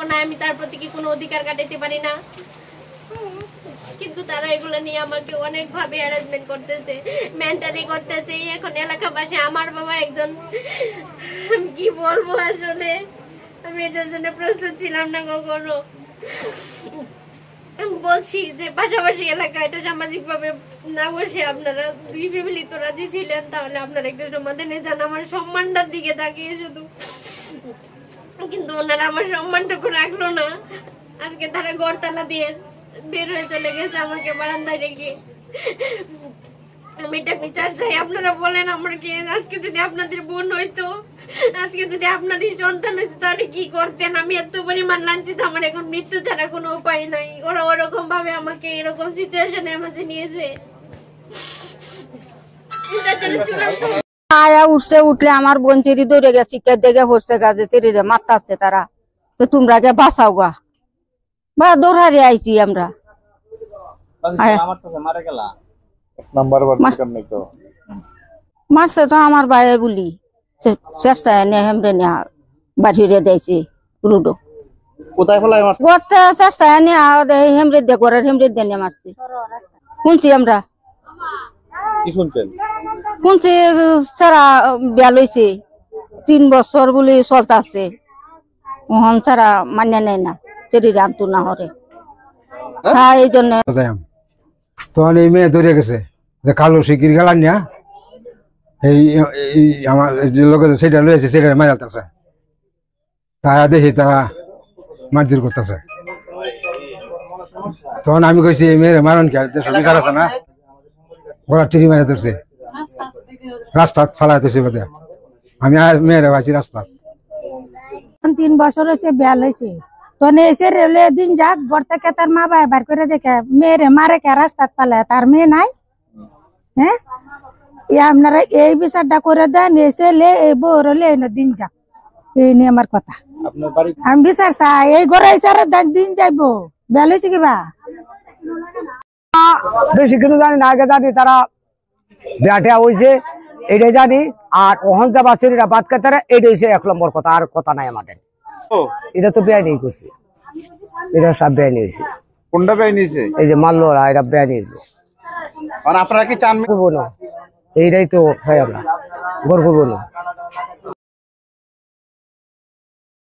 না আমি তার প্রতি কি কোনো অধিকার কাটাতে পারি না? কিন্তু তারা এগুলো নিয়ে আমাকে অনেক ভাবে হ্যারাসমেন্ট করতেছে, মেন্টালি করতেছে। এখন এলাকাবাসী, আমার বাবা একজন, কি বলবো আসলে, আমি এটার জন্য প্রস্তুত ছিলাম না কখনো। বলছি যে পাশাপাশি এলাকা এটা সামাজিক ভাবে না বসে আপনারা দুই ফ্যামিলি তো রাজি ছিলেন, তাহলে আপনারা একটা সমাধানে যান, আমার সম্মানটার দিকে তাকিয়ে শুধু। কিন্তু ওনারা আমার সম্মানটুকু রাখলো না। আজকে তারা গড়তালা দিয়ে বের হয়ে চলে গেছে আমাকে বারান্দায় রেখে। আমি এটা বিচার চাই। আপনারা বলেন আমার কি, আজকে যদি আপনাদের বোন হইতো, আজকে যদি আপনাদের সন্তান হইতো, তাহলে কি করতেন? আমি এত পরিমাণ লাঞ্ছিত, আমার এখন মৃত্যু ছাড়া কোনো উপায় নাই। ওরা ওরকম ভাবে আমাকে এরকম সিচুয়েশনের মাঝে নিয়েছে। আয়া উঠলে আমার বোন চেরি দৌড়ে গেছে, দেখে বসতে গেছে, চেরিরে মারতাছে তারা। তো তোমরা কে বাঁচাও গা, বা দৌড়ারে আইছি আমরা। মারছে তো আমার ভাই বলি, চেষ্টা এনে হেমরে নিয়ে বাড়িয়ে দিয়েছে লুডো। চেষ্টা এনে হেমরে দিয়ে ঘরের হেমরে দিয়ে নিয়ে মারছে। শুনছি আমরা, শুনছি সারা বিয়া লইছে, 3 বছর বলে চলতেছে। ওহন সারা মান্য নেয় না, চেরিরে আনতো না হরে। হ্যাঁ, এই জন্য তখন এই মেয়ে ধরে গেছে যে কালো শিকির গেলান না, এই আমার লোক সেটা লয়েছে, সেটা মারাতেছে। তারা দেখি তারা মারধর করতেছে। তখন আমি কইছি এই মেয়ের মারণ কে বিচার আছে না, ওরা টিরি মেরে ধরছে, রাস্তা ফালাই ধরছে বোধ। আমি মেয়েরা পাইছি রাস্তা। 3 বছর হয়েছে বিয়া লইছে, তখন এসে রেলে দিন যাক ঘর থেকে তার মা বাবা বার করে দেখে মেয়েরে মারে কে রাস্তা পালায়, তার মেয়ে নাই। হ্যাঁ, আপনারা এই বিচারটা করে দেন, এসে লে এই বউর দিন যাক, এই নিয়ে আমার কথা। আমি বিচার চাই, এই ঘরে এসে দিন যাইবো। বিয়া লইছে কিবা বেশি কিছু জানি না, আগে জানি তারা বিয়াটা হয়েছে এটাই জানি। আর ওহন যা বাসিরা বাদ কাতে এটা হচ্ছে 1 নম্বর কথা, আর কথা নাই আমাদের। এটা তো বেআইনি করছে, এটা সব বেআইনি হয়েছে। কোনটা বেআইনি হয়েছে? এই যে মারলো ওরা, এটা বেআইনি হইলো। আর আপনারা কি চান? করবো না, এইটাই তো চাই আমরা, ঘর করবো না।